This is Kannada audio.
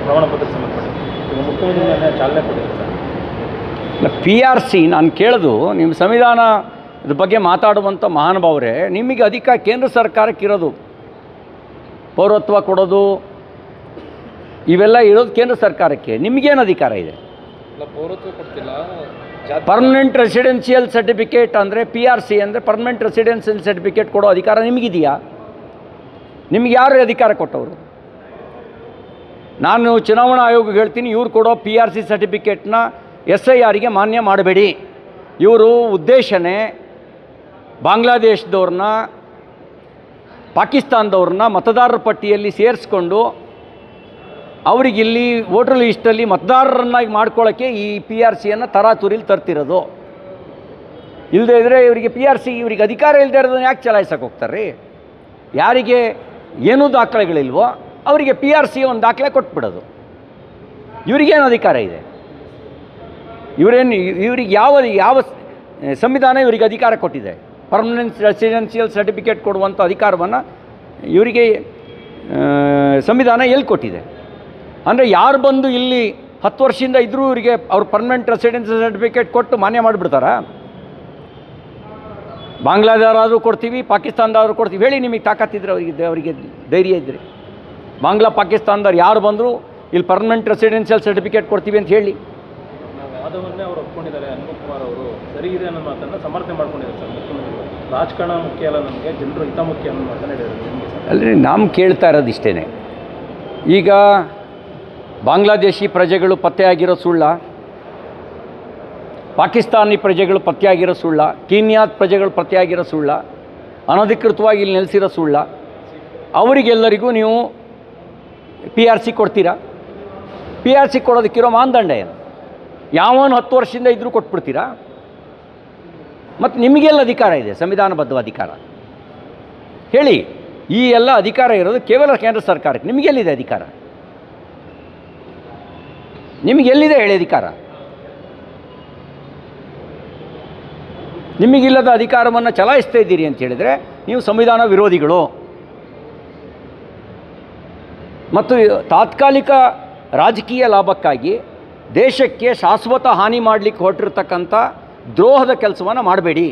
ಪ್ರಮಾಣ ಪತ್ರ ಸಂಬಂಧಪಟ್ಟಿದೆ ಈಗ ಮುಖ್ಯಮಂತ್ರಿ ಚಾಲನೆ ಕೊಟ್ಟಿದ್ದಾರೆ ಸರ್. PRC ನಾನು ಕೇಳೋದು ನಿಮ್ಮ ಸಂವಿಧಾನದ ಬಗ್ಗೆ ಮಾತಾಡುವಂಥ ಮಹಾನುಭಾವರೇ, ನಿಮಗೆ ಅಧಿಕಾರ ಕೇಂದ್ರ ಸರ್ಕಾರಕ್ಕಿರೋದು, ಪೌರತ್ವ ಕೊಡೋದು ಇವೆಲ್ಲ ಇರೋದು ಕೇಂದ್ರ ಸರ್ಕಾರಕ್ಕೆ. ನಿಮಗೇನು ಅಧಿಕಾರ ಇದೆ? ಪೌರತ್ವ ಕೊಡ್ತಿಲ್ಲ, ಪರ್ಮನೆಂಟ್ ರೆಸಿಡೆನ್ಷಿಯಲ್ ಸರ್ಟಿಫಿಕೇಟ್ ಅಂದರೆ PRC ಅಂದರೆ ಪರ್ಮನೆಂಟ್ ರೆಸಿಡೆನ್ಷಿಯಲ್ ಸರ್ಟಿಫಿಕೇಟ್ ಕೊಡೋ ಅಧಿಕಾರ ನಿಮಗಿದೆಯಾ? ನಿಮ್ಗೆ ಯಾರು ಅಧಿಕಾರ ಕೊಟ್ಟವರು? ನಾನು ಚುನಾವಣಾ ಆಯೋಗಕ್ಕೆ ಹೇಳ್ತೀನಿ, ಇವ್ರು ಕೊಡೋ PRC ಸರ್ಟಿಫಿಕೇಟ್ನ SIRಗೆ ಮಾನ್ಯ ಮಾಡಬೇಡಿ. ಇವರು ಉದ್ದೇಶನೇ ಬಾಂಗ್ಲಾದೇಶದವ್ರನ್ನ, ಪಾಕಿಸ್ತಾನದವ್ರನ್ನ ಮತದಾರರ ಪಟ್ಟಿಯಲ್ಲಿ ಸೇರಿಸ್ಕೊಂಡು ಅವರಿಗಿಲ್ಲಿ ವೋಟರ್ ಲಿಸ್ಟಲ್ಲಿ ಮತದಾರರನ್ನಾಗಿ ಮಾಡ್ಕೊಳ್ಳೋಕ್ಕೆ ಈ PRCಯನ್ನು ತರಾತುರಿಲಿ ತರ್ತಿರೋದು. ಇಲ್ಲದೇ ಇದ್ದರೆ ಇವರಿಗೆ PRC ಇವರಿಗೆ ಅಧಿಕಾರ ಇಲ್ಲದೆ ಇರೋದನ್ನ ಯಾಕೆ ಚಲಾಯಿಸೋಕೆ ಹೋಗ್ತಾರೆ ರೀ? ಯಾರಿಗೆ ಏನೂ ದಾಖಲೆಗಳಿಲ್ವೋ ಅವರಿಗೆ PRC ಒಂದು ದಾಖಲೆ ಕೊಟ್ಬಿಡೋದು. ಇವರಿಗೇನು ಅಧಿಕಾರ ಇದೆ? ಇವ್ರಿಗೆ ಯಾವ ಸಂವಿಧಾನ ಇವರಿಗೆ ಅಧಿಕಾರ ಕೊಟ್ಟಿದೆ? ಪರ್ಮನೆಂಟ್ ರೆಸಿಡೆನ್ಷಿಯಲ್ ಸರ್ಟಿಫಿಕೇಟ್ ಕೊಡುವಂಥ ಅಧಿಕಾರವನ್ನು ಇವರಿಗೆ ಸಂವಿಧಾನ ಎಲ್ಲಿ ಕೊಟ್ಟಿದೆ? ಅಂದರೆ ಯಾರು ಬಂದು ಇಲ್ಲಿ 10 ವರ್ಷದಿಂದ ಇದ್ದರೂ ಇವರಿಗೆ ಅವ್ರ ಪರ್ಮನೆಂಟ್ ರೆಸಿಡೆನ್ಷಿಯಲ್ ಸರ್ಟಿಫಿಕೇಟ್ ಕೊಟ್ಟು ಮಾನ್ಯ ಮಾಡಿಬಿಡ್ತಾರಾ? ಬಾಂಗ್ಲಾದವರಾದರೂ ಕೊಡ್ತೀವಿ, ಪಾಕಿಸ್ತಾನದವ್ರು ಕೊಡ್ತೀವಿ. ಹೇಳಿ, ನಿಮಗೆ ತಾಕತ್ತಿದ್ರೆ ಅವರಿಗೆ ಧೈರ್ಯ ಇದ್ದರೆ ಬಾಂಗ್ಲಾ ಪಾಕಿಸ್ತಾನದವ್ರು ಯಾರು ಬಂದರೂ ಇಲ್ಲಿ ಪರ್ಮನೆಂಟ್ ರೆಸಿಡೆನ್ಷಿಯಲ್ ಸರ್ಟಿಫಿಕೇಟ್ ಕೊಡ್ತೀವಿ ಅಂತ ಹೇಳಿ. ವಾದವನ್ನೇ ಅವರು ಒಪ್ಕೊಂಡಿದ್ದಾರೆ. ಅನುಪಮ್ ಕುಮಾರ್ ಅವರು ಸರಿ ಇದೆ ಅನ್ನೋ ಮಾತನ್ನು ಸಮರ್ಥನೆ ಮಾಡ್ಕೊಂಡಿದ್ದಾರೆ ಸರ್. ಮುಖ್ಯಮಂತ್ರಿಗಳು ರಾಜಕಾರಣ ಮುಖ್ಯ ಅಲ್ಲ, ನಮಗೆ ಜನರು ಹಿತ ಮುಖ್ಯ ಅನ್ನೋ ಮಾತನ್ನು ಹೇಳಿದ್ದಾರೆ. ಅಲ್ಲರಿ, ನಾವು ಕೇಳ್ತಾ ಇರೋದು ಇಷ್ಟೇ. ಈಗ ಬಾಂಗ್ಲಾದೇಶಿ ಪ್ರಜೆಗಳು ಪತ್ತೆಯಾಗಿರೋ ಸುಳ್ಳ, ಪಾಕಿಸ್ತಾನಿ ಪ್ರಜೆಗಳು ಪತ್ತೆಯಾಗಿರೋ ಸುಳ್ಳ, ಕೀನ್ಯಾದ ಪ್ರಜೆಗಳು ಪತ್ತೆಯಾಗಿರೋ ಸುಳ್ಳ, ಅನಧಿಕೃತವಾಗಿ ಇಲ್ಲಿ ನೆಲೆಸಿರೋ ಸುಳ್ಳ, ಅವರಿಗೆಲ್ಲರಿಗೂ ನೀವು PRC ಕೊಡ್ತೀರಾ? PRC ಕೊಡೋದಕ್ಕಿರೋ ಮಾನದಂಡ ಏನು? ಯಾವನು 10 ವರ್ಷದಿಂದ ಇದ್ದರೂ ಕೊಟ್ಬಿಡ್ತೀರಾ? ಮತ್ತು ನಿಮಗೆಲ್ಲ ಅಧಿಕಾರ ಇದೆ, ಸಂವಿಧಾನಬದ್ಧ ಅಧಿಕಾರ? ಹೇಳಿ, ಈ ಎಲ್ಲ ಅಧಿಕಾರ ಇರೋದು ಕೇವಲ ಕೇಂದ್ರ ಸರ್ಕಾರಕ್ಕೆ. ನಿಮಗೆಲ್ಲಿದೆ ಅಧಿಕಾರ? ನಿಮಗೆಲ್ಲಿದೆ ಹೇಳಿ ಅಧಿಕಾರ? ನಿಮಗಿಲ್ಲದ ಅಧಿಕಾರವನ್ನು ಚಲಾಯಿಸ್ತಾ ಇದ್ದೀರಿ ಅಂತ ಹೇಳಿದರೆ ನೀವು ಸಂವಿಧಾನ ವಿರೋಧಿಗಳು. ಮತ್ತು ತಾತ್ಕಾಲಿಕ ರಾಜಕೀಯ ಲಾಭಕ್ಕಾಗಿ ದೇಶಕ್ಕೆ ಶಾಶ್ವತ ಹಾನಿ ಮಾಡಲಿಕ್ಕೆ ಹೊರಟಿರ್ತಕ್ಕಂಥ ದ್ರೋಹದ ಕೆಲಸವನ್ನು ಮಾಡಬೇಡಿ.